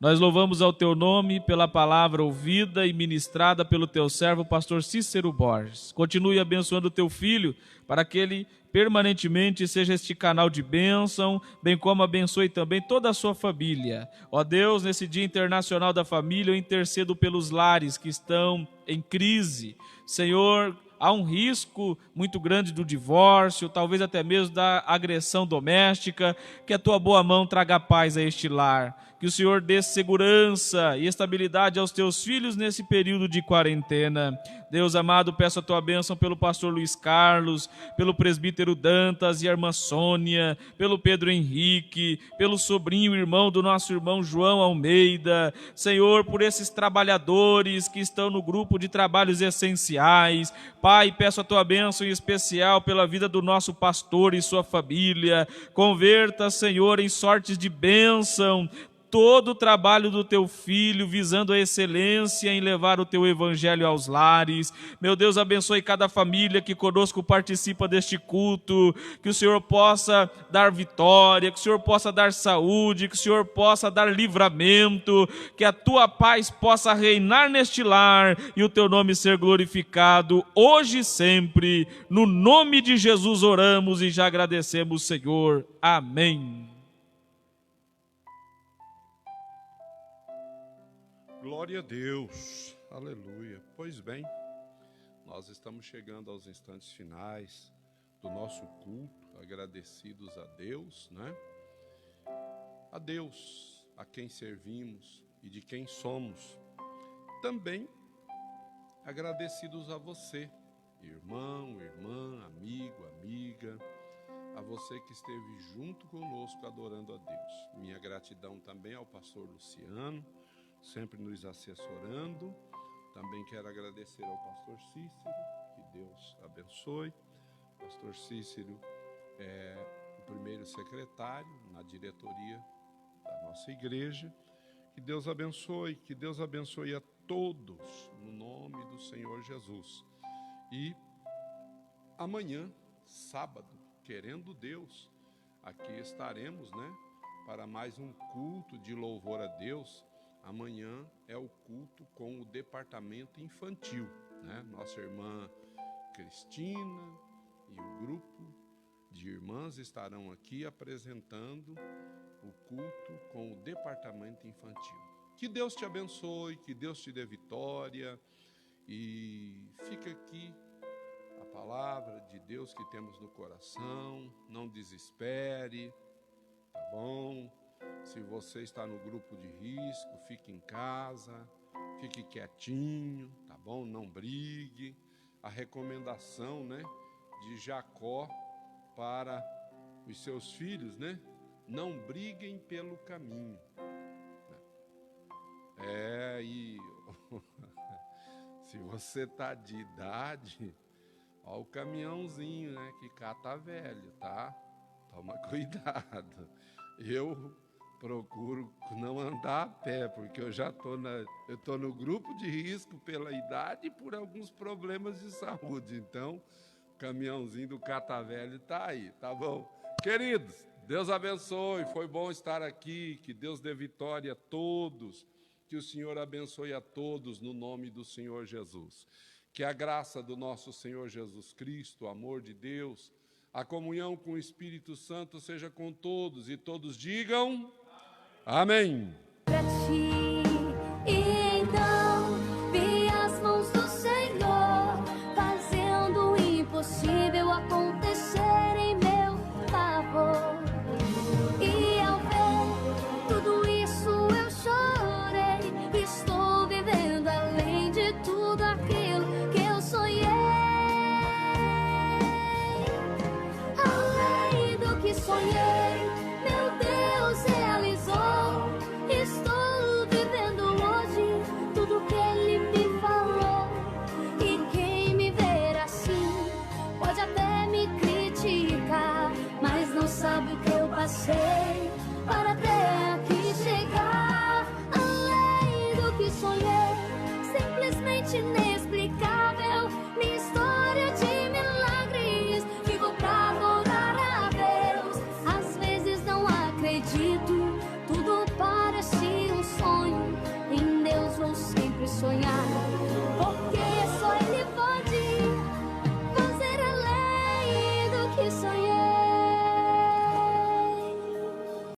Nós louvamos ao teu nome pela palavra ouvida e ministrada pelo teu servo, pastor Cícero Borges. Continue abençoando o teu filho, para que ele permanentemente seja este canal de bênção, bem como abençoe também toda a sua família. Ó Deus, nesse Dia Internacional da Família, eu intercedo pelos lares que estão em crise. Senhor, há um risco muito grande do divórcio, talvez até mesmo da agressão doméstica. Que a tua boa mão traga paz a este lar. Que o Senhor dê segurança e estabilidade aos teus filhos nesse período de quarentena. Deus amado, peço a tua bênção pelo pastor Luiz Carlos, pelo presbítero Dantas e a irmã Sônia, pelo Pedro Henrique, pelo sobrinho e irmão do nosso irmão João Almeida. Senhor, por esses trabalhadores que estão no grupo de trabalhos essenciais. Pai, peço a tua bênção em especial pela vida do nosso pastor e sua família. Converta, Senhor, em sortes de bênção todo o trabalho do teu filho, visando a excelência em levar o teu evangelho aos lares. Meu Deus, abençoe cada família que conosco participa deste culto, que o Senhor possa dar vitória, que o Senhor possa dar saúde, que o Senhor possa dar livramento, que a tua paz possa reinar neste lar e o teu nome ser glorificado hoje e sempre. No nome de Jesus oramos e já agradecemos, Senhor. Amém. Glória a Deus, aleluia. Pois bem, nós estamos chegando aos instantes finais do nosso culto, agradecidos a Deus, né? A Deus, a quem servimos e de quem somos. Também agradecidos a você, irmão, irmã, amigo, amiga, a você que esteve junto conosco adorando a Deus. Minha gratidão também ao pastor Luciano, sempre nos assessorando. Também quero agradecer ao pastor Cícero, que Deus abençoe. O pastor Cícero é o primeiro secretário na diretoria da nossa igreja. Que Deus abençoe a todos, no nome do Senhor Jesus. E amanhã, sábado, querendo Deus, aqui estaremos, né, para mais um culto de louvor a Deus. Amanhã é o culto com o departamento infantil, né? Nossa irmã Cristina e o grupo de irmãs estarão aqui apresentando o culto com o departamento infantil. Que Deus te abençoe, que Deus te dê vitória, e fica aqui a palavra de Deus que temos no coração. Não desespere, tá bom? Se você está no grupo de risco, fique em casa, fique quietinho, tá bom? Não brigue. A recomendação, né, de Jacó para os seus filhos, né? Não briguem pelo caminho. E se você tá de idade, ó o caminhãozinho, né, que cata velho, tá? Toma cuidado. Eu procuro não andar a pé, porque eu já tô no grupo de risco pela idade e por alguns problemas de saúde. Então, o caminhãozinho do catavelho tá aí, tá bom? Queridos, Deus abençoe, foi bom estar aqui, que Deus dê vitória a todos, que o Senhor abençoe a todos no nome do Senhor Jesus. Que a graça do nosso Senhor Jesus Cristo, o amor de Deus, a comunhão com o Espírito Santo seja com todos, e todos digam amém. Pra ti.